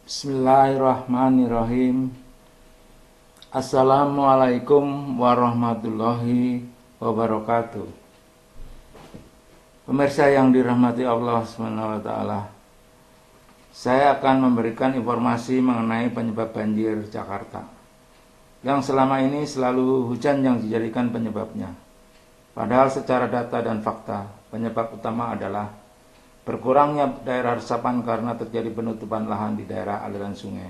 Bismillahirrahmanirrahim. Assalamualaikum warahmatullahi wabarakatuh. Pemirsa yang dirahmati Allah SWT, saya akan memberikan informasi mengenai penyebab banjir Jakarta, yang selama ini selalu hujan yang dijadikan penyebabnya. Padahal secara data dan fakta, penyebab utama adalah berkurangnya daerah resapan karena terjadi penutupan lahan di daerah aliran sungai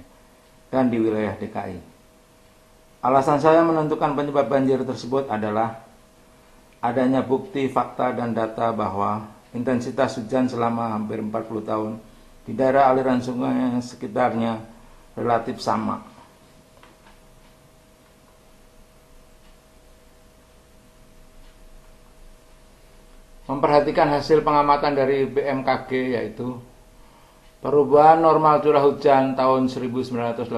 dan di wilayah DKI. Alasan saya menentukan penyebab banjir tersebut adalah adanya bukti, fakta, dan data bahwa intensitas hujan selama hampir 40 tahun di daerah aliran sungai sekitarnya relatif sama. Memperhatikan hasil pengamatan dari BMKG, yaitu perubahan normal curah hujan tahun 1981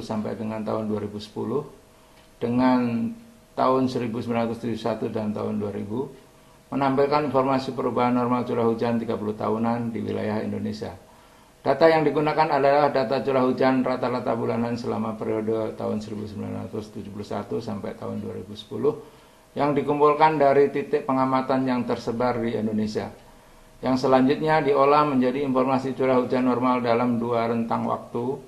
sampai dengan tahun 2010 dengan tahun 1971 dan tahun 2000 menampilkan informasi perubahan normal curah hujan 30 tahunan di wilayah Indonesia. Data yang digunakan adalah data curah hujan rata-rata bulanan selama periode tahun 1971 sampai tahun 2010 yang dikumpulkan dari titik pengamatan yang tersebar di Indonesia, yang selanjutnya diolah menjadi informasi curah hujan normal dalam dua rentang waktu,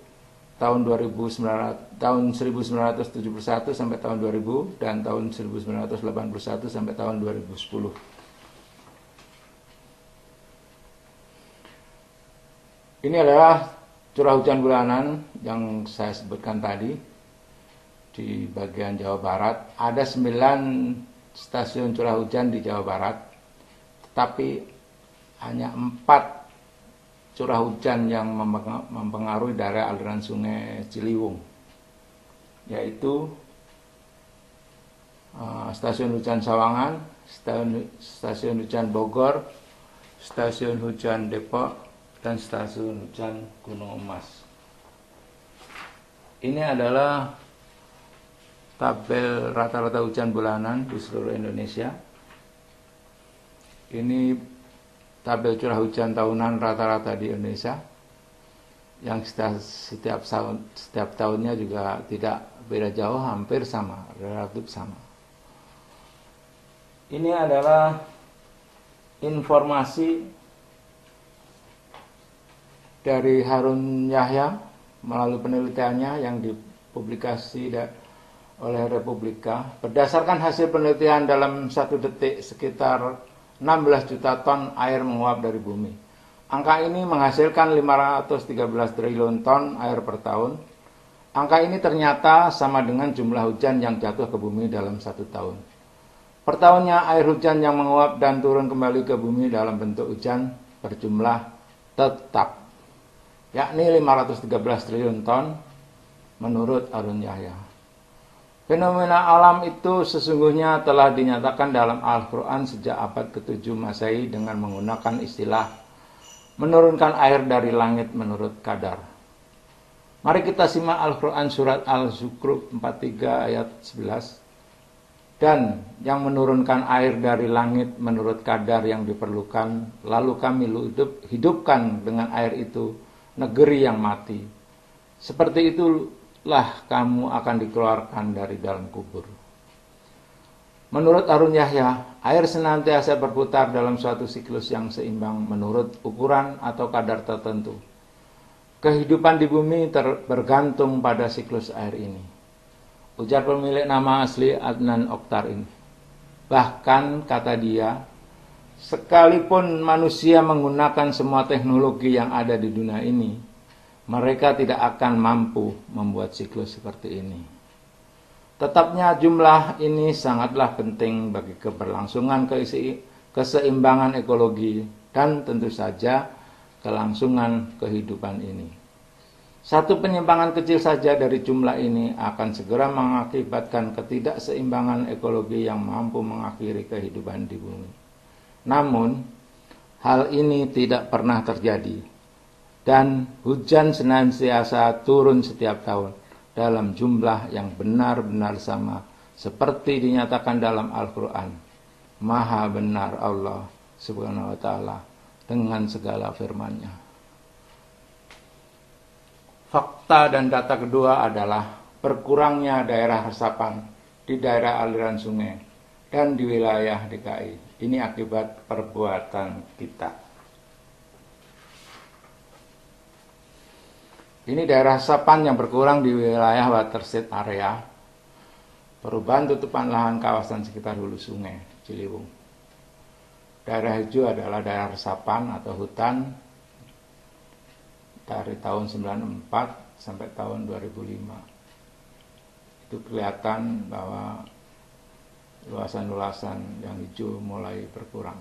tahun 1971 sampai tahun 2000 dan tahun 1981 sampai tahun 2010. Ini adalah curah hujan bulanan yang saya sebutkan tadi. Di bagian Jawa Barat ada 9 stasiun curah hujan di Jawa Barat, tetapi hanya 4 curah hujan yang mempengaruhi daerah aliran sungai Ciliwung, yaitu stasiun hujan Sawangan, stasiun hujan Bogor, stasiun hujan Depok, dan stasiun hujan Gunung Emas. Ini adalah tabel rata-rata hujan bulanan di seluruh Indonesia. Ini tabel curah hujan tahunan rata-rata di Indonesia, yang setiap tahunnya juga tidak beda jauh, hampir sama, relatif sama. Ini adalah informasi dari Harun Yahya melalui penelitiannya yang dipublikasi oleh Republika. Berdasarkan hasil penelitian, dalam 1 detik sekitar 16 juta ton air menguap dari bumi. Angka ini menghasilkan 513 triliun ton air per tahun. Angka ini ternyata sama dengan jumlah hujan yang jatuh ke bumi dalam 1 tahun. Per tahunnya air hujan yang menguap dan turun kembali ke bumi dalam bentuk hujan berjumlah tetap, yakni 513 triliun ton menurut Harun Yahya. Fenomena alam itu sesungguhnya telah dinyatakan dalam Al-Quran sejak abad ke-7 Masehi dengan menggunakan istilah menurunkan air dari langit menurut kadar. Mari kita simak Al-Quran surat Al-Zukhruf 43 ayat 11. Dan yang menurunkan air dari langit menurut kadar yang diperlukan, lalu kami hidupkan dengan air itu negeri yang mati. Seperti itulah kamu akan dikeluarkan dari dalam kubur. Menurut Harun Yahya, air senantiasa berputar dalam suatu siklus yang seimbang menurut ukuran atau kadar tertentu. Kehidupan di bumi bergantung pada siklus air ini, ujar pemilik nama asli Adnan Oktar ini. Bahkan kata dia, sekalipun manusia menggunakan semua teknologi yang ada di dunia ini, mereka tidak akan mampu membuat siklus seperti ini. Tetapnya jumlah ini sangatlah penting bagi keberlangsungan keseimbangan ekologi dan tentu saja kelangsungan kehidupan ini. Satu penyimpangan kecil saja dari jumlah ini akan segera mengakibatkan ketidakseimbangan ekologi yang mampu mengakhiri kehidupan di bumi. Namun, hal ini tidak pernah terjadi. Dan hujan senantiasa turun setiap tahun dalam jumlah yang benar-benar sama seperti dinyatakan dalam Al-Quran. Maha benar Allah Subhanahu wa ta'ala dengan segala firman-Nya. Fakta dan data kedua adalah berkurangnya daerah resapan di daerah aliran sungai dan di wilayah DKI. Ini akibat perbuatan kita. Ini daerah resapan yang berkurang di wilayah watershed area. Perubahan tutupan lahan kawasan sekitar hulu sungai Ciliwung. Daerah hijau adalah daerah resapan atau hutan dari tahun 94 sampai tahun 2005. Itu kelihatan bahwa luasan-luasan yang hijau mulai berkurang.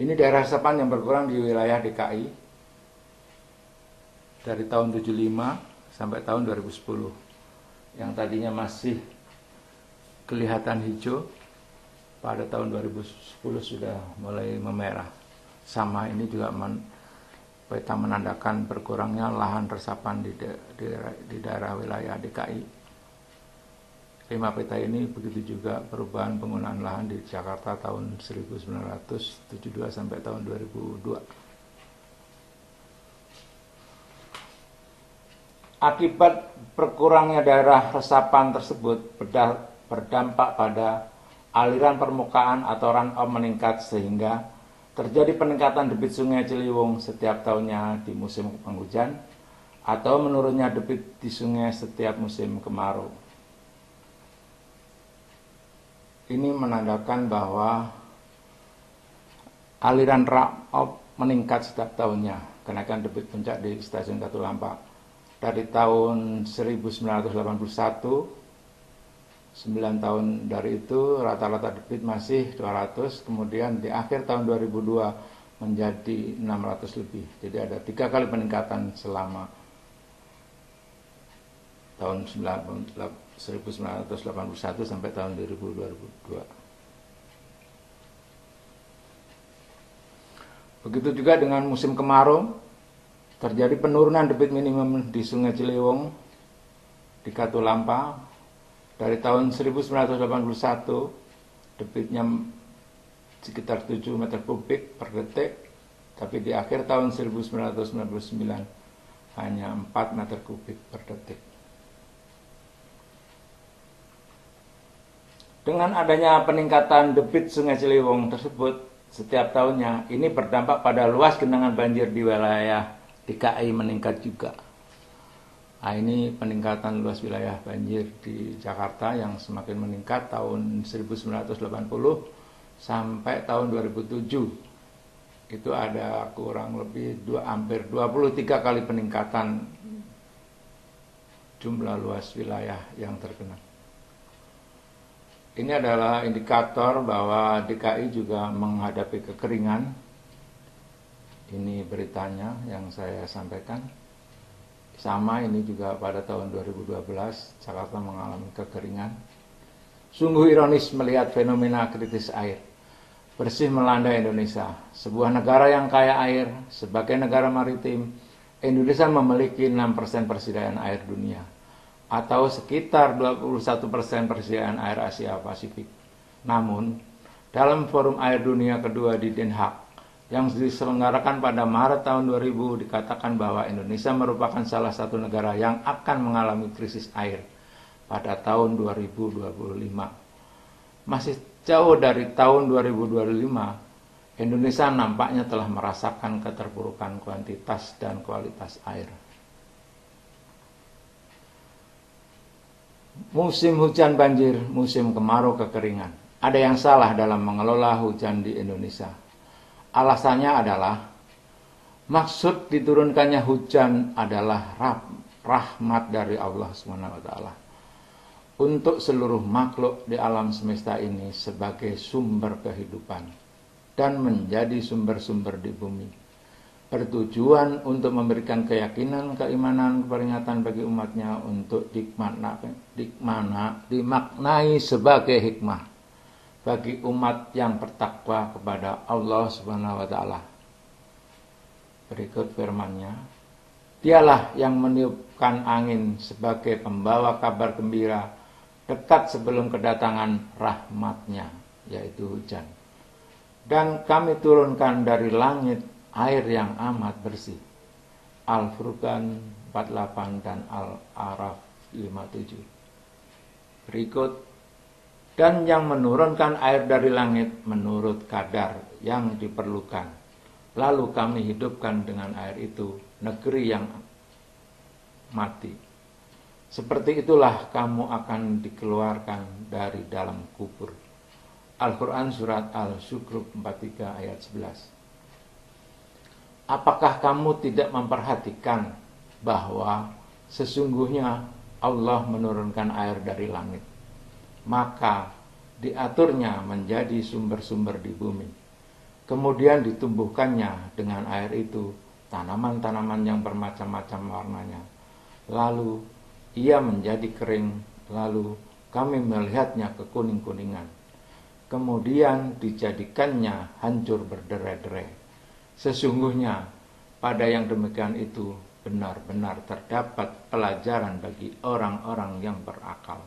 Ini daerah resapan yang berkurang di wilayah DKI dari tahun 75 sampai tahun 2010. Yang tadinya masih kelihatan hijau, pada tahun 2010 sudah mulai memerah. Sama ini juga peta menandakan berkurangnya lahan resapan di daerah wilayah DKI. 5 peta ini begitu juga perubahan penggunaan lahan di Jakarta tahun 1972 sampai tahun 2002. Akibat berkurangnya daerah resapan tersebut berdampak pada aliran permukaan atau run-off meningkat sehingga terjadi peningkatan debit sungai Ciliwung setiap tahunnya di musim penghujan atau menurunnya debit di sungai setiap musim kemarau. Ini menandakan bahwa aliran run-off meningkat setiap tahunnya. Kenaikan debit puncak di stasiun Katulampa dari tahun 1981, 9 tahun dari itu rata-rata debit masih 200, kemudian di akhir tahun 2002 menjadi 600 lebih. Jadi ada 3 kali peningkatan selama tahun 1981 sampai tahun 2002. Begitu juga dengan musim kemarau, terjadi penurunan debit minimum di Sungai Ciliwung di Katulampa. Dari tahun 1981, debitnya sekitar 7 meter kubik per detik, tapi di akhir tahun 1999 hanya 4 meter kubik per detik. Dengan adanya peningkatan debit Sungai Ciliwung tersebut setiap tahunnya, ini berdampak pada luas genangan banjir di wilayah DKI meningkat juga. Nah, ini peningkatan luas wilayah banjir di Jakarta yang semakin meningkat tahun 1980 sampai tahun 2007. Itu ada kurang lebih hampir 23 kali peningkatan jumlah luas wilayah yang terkena. Ini adalah indikator bahwa DKI juga menghadapi kekeringan. Ini beritanya yang saya sampaikan. Sama ini juga pada tahun 2012 Jakarta mengalami kekeringan. Sungguh ironis melihat fenomena kritis air bersih melanda Indonesia, sebuah negara yang kaya air. Sebagai negara maritim, Indonesia memiliki 6% persediaan air dunia atau sekitar 21% persediaan air Asia Pasifik. Namun, dalam Forum Air Dunia kedua di Den Haag yang diselenggarakan pada Maret tahun 2000 dikatakan bahwa Indonesia merupakan salah satu negara yang akan mengalami krisis air pada tahun 2025. Masih jauh dari tahun 2025, Indonesia nampaknya telah merasakan keterpurukan kuantitas dan kualitas air. Musim hujan banjir, musim kemarau kekeringan. Ada yang salah dalam mengelola hujan di Indonesia. Alasannya adalah maksud diturunkannya hujan adalah rahmat dari Allah SWT untuk seluruh makhluk di alam semesta ini sebagai sumber kehidupan dan menjadi sumber-sumber di bumi. Bertujuan untuk memberikan keyakinan, keimanan, peringatan bagi umatnya untuk dimaknai sebagai hikmah bagi umat yang bertakwa kepada Allah Subhanahu wa taala. Berikut firman-Nya, Dialah yang meniupkan angin sebagai pembawa kabar gembira dekat sebelum kedatangan rahmat-Nya, yaitu hujan. Dan kami turunkan dari langit air yang amat bersih. Al-Furqan 48 dan Al-A'raf 57. Berikut, dan yang menurunkan air dari langit menurut kadar yang diperlukan. Lalu kami hidupkan dengan air itu negeri yang mati. Seperti itulah kamu akan dikeluarkan dari dalam kubur. Al-Quran Surat Al-Zukhruf 43 ayat 11. Apakah kamu tidak memperhatikan bahwa sesungguhnya Allah menurunkan air dari langit, maka diaturnya menjadi sumber-sumber di bumi. Kemudian ditumbuhkannya dengan air itu tanaman-tanaman yang bermacam-macam warnanya. Lalu ia menjadi kering, lalu kami melihatnya kekuning-kuningan. Kemudian dijadikannya hancur berderai-derai. Sesungguhnya pada yang demikian itu benar-benar terdapat pelajaran bagi orang-orang yang berakal.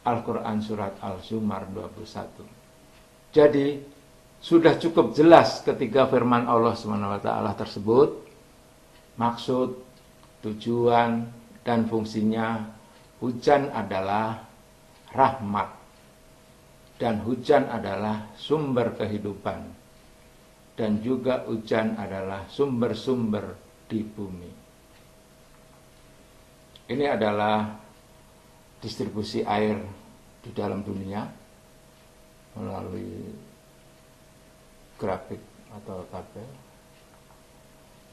Al-Quran Surat Al-Zumar 21. Jadi sudah cukup jelas ketika firman Allah SWT tersebut, maksud, tujuan, dan fungsinya. Hujan adalah rahmat, dan hujan adalah sumber kehidupan, dan juga hujan adalah sumber-sumber di bumi. Ini adalah distribusi air di dalam dunia melalui grafik atau tabel.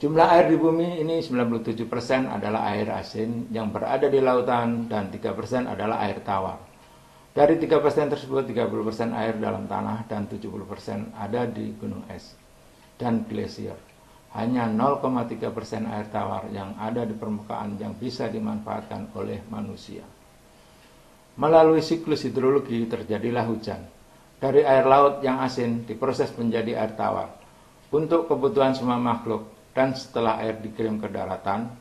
Jumlah air di bumi ini 97% adalah air asin yang berada di lautan dan 3% adalah air tawar. Dari 3% tersebut 30% air dalam tanah dan 70% ada di gunung es dan glasier. Hanya 0,3% air tawar yang ada di permukaan yang bisa dimanfaatkan oleh manusia. Melalui siklus hidrologi terjadilah hujan. Dari air laut yang asin diproses menjadi air tawar untuk kebutuhan semua makhluk, dan setelah air dikirim ke daratan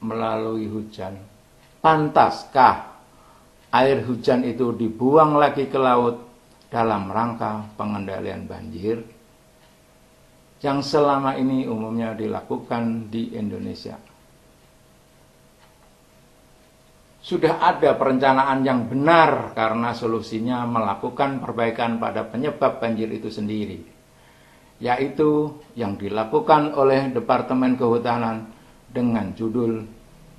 melalui hujan, pantaskah air hujan itu dibuang lagi ke laut dalam rangka pengendalian banjir yang selama ini umumnya dilakukan di Indonesia? Sudah ada perencanaan yang benar karena solusinya melakukan perbaikan pada penyebab banjir itu sendiri, yaitu yang dilakukan oleh Departemen Kehutanan dengan judul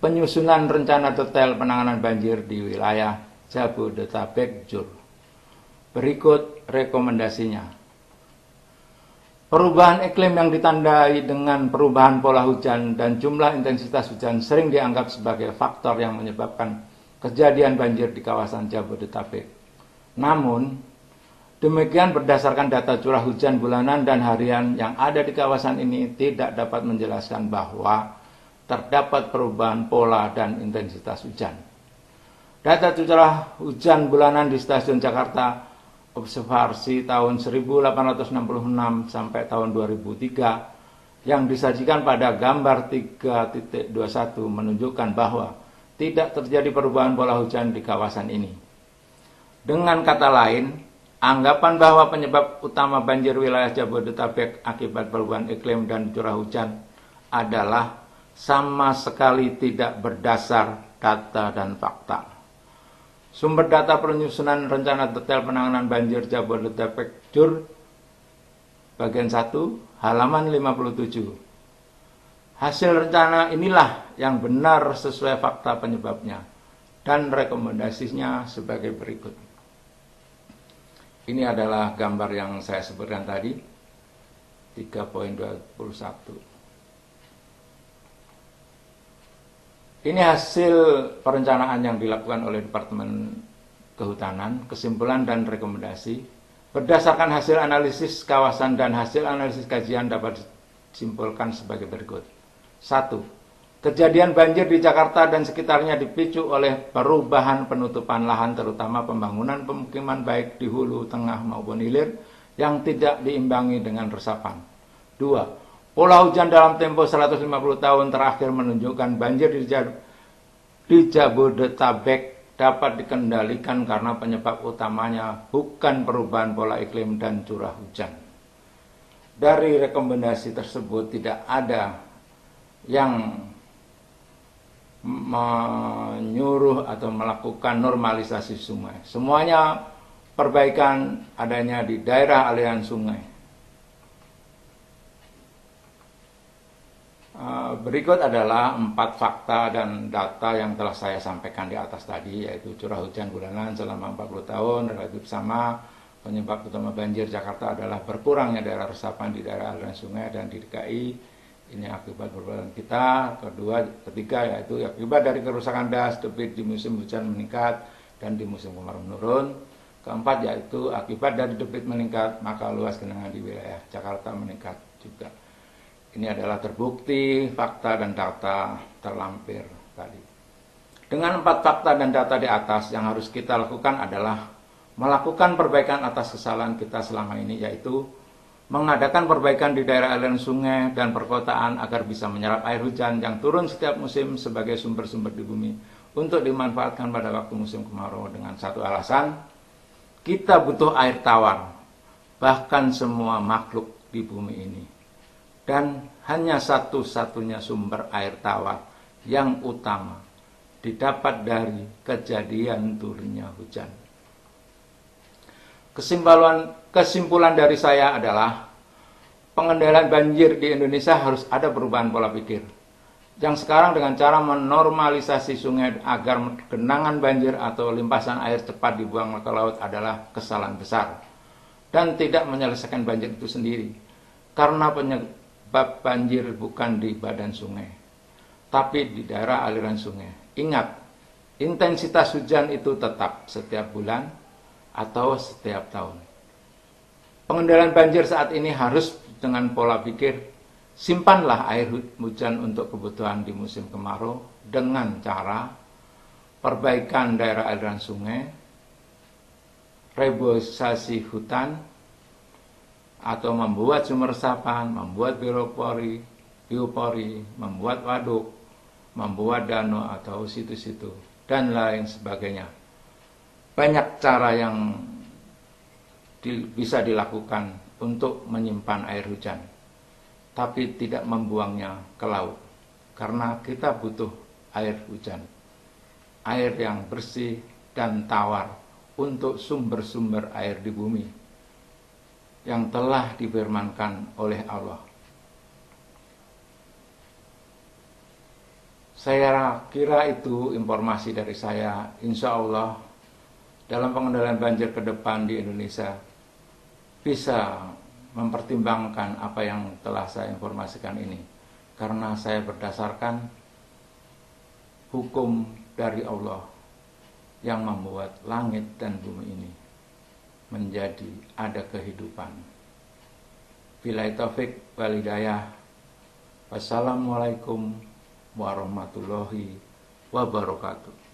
Penyusunan Rencana Detail Penanganan Banjir di Wilayah Jabodetabek JUR. Berikut rekomendasinya. Perubahan iklim yang ditandai dengan perubahan pola hujan dan jumlah intensitas hujan sering dianggap sebagai faktor yang menyebabkan kejadian banjir di kawasan Jabodetabek. Namun, demikian berdasarkan data curah hujan bulanan dan harian yang ada di kawasan ini tidak dapat menjelaskan bahwa terdapat perubahan pola dan intensitas hujan. Data curah hujan bulanan di Stasiun Jakarta Observasi tahun 1866 sampai tahun 2003 yang disajikan pada gambar 3.21 menunjukkan bahwa tidak terjadi perubahan pola hujan di kawasan ini. Dengan kata lain, anggapan bahwa penyebab utama banjir wilayah Jabodetabek akibat perubahan iklim dan curah hujan adalah sama sekali tidak berdasar data dan fakta. Sumber data penyusunan rencana detail penanganan banjir Jabodetabek JUR bagian 1 halaman 57. Hasil rencana inilah yang benar sesuai fakta penyebabnya dan rekomendasinya sebagai berikut. Ini adalah gambar yang saya sebutkan tadi, 3.21. Ini hasil perencanaan yang dilakukan oleh Departemen Kehutanan, kesimpulan dan rekomendasi. Berdasarkan hasil analisis kawasan dan hasil analisis kajian dapat disimpulkan sebagai berikut. 1. Kejadian banjir di Jakarta dan sekitarnya dipicu oleh perubahan penutupan lahan, terutama pembangunan pemukiman baik di hulu, tengah maupun hilir yang tidak diimbangi dengan resapan. 2. Pola hujan dalam tempo 150 tahun terakhir menunjukkan banjir di Jabodetabek dapat dikendalikan karena penyebab utamanya bukan perubahan pola iklim dan curah hujan. Dari rekomendasi tersebut tidak ada yang menyuruh atau melakukan normalisasi sungai. Semuanya perbaikan adanya di daerah aliran sungai. Berikut adalah 4 fakta dan data yang telah saya sampaikan di atas tadi, yaitu curah hujan bulanan selama 40 tahun relatif sama. Penyebab utama banjir Jakarta adalah berkurangnya daerah resapan di daerah aliran sungai dan di DKI. Ini akibat perbuatan kita. Ketiga yaitu akibat dari kerusakan das, debit di musim hujan meningkat dan di musim kemarau menurun. Keempat yaitu akibat dari debit meningkat, maka luas genangan di wilayah Jakarta meningkat juga. Ini adalah terbukti fakta dan data terlampir tadi. Dengan 4 fakta dan data di atas, yang harus kita lakukan adalah melakukan perbaikan atas kesalahan kita selama ini, yaitu mengadakan perbaikan di daerah aliran sungai dan perkotaan agar bisa menyerap air hujan yang turun setiap musim sebagai sumber-sumber di bumi untuk dimanfaatkan pada waktu musim kemarau dengan satu alasan, kita butuh air tawar, bahkan semua makhluk di bumi ini. Dan hanya satu-satunya sumber air tawar yang utama didapat dari kejadian turunnya hujan. Kesimpulan dari saya adalah pengendalian banjir di Indonesia harus ada perubahan pola pikir. Yang sekarang dengan cara menormalisasi sungai agar genangan banjir atau limpasan air cepat dibuang ke laut adalah kesalahan besar dan tidak menyelesaikan banjir itu sendiri. Karena penyebab banjir bukan di badan sungai, tapi di daerah aliran sungai. Ingat, intensitas hujan itu tetap setiap bulan atau setiap tahun. Pengendalian banjir saat ini harus dengan pola pikir, simpanlah air hujan untuk kebutuhan di musim kemarau dengan cara perbaikan daerah aliran sungai, reboisasi hutan, atau membuat sumber resapan, membuat biopori, membuat waduk, membuat danau atau situ-situ, dan lain sebagainya. Banyak cara yang bisa dilakukan untuk menyimpan air hujan, tapi tidak membuangnya ke laut, karena kita butuh air hujan, air yang bersih dan tawar untuk sumber-sumber air di bumi yang telah difirmankan oleh Allah. Saya kira itu informasi dari saya. Insya Allah dalam pengendalian banjir ke depan di Indonesia bisa mempertimbangkan apa yang telah saya informasikan ini, karena saya berdasarkan hukum dari Allah yang membuat langit dan bumi ini menjadi ada kehidupan. Billahi taufik wal hidayah. Wassalamualaikum warahmatullahi wabarakatuh.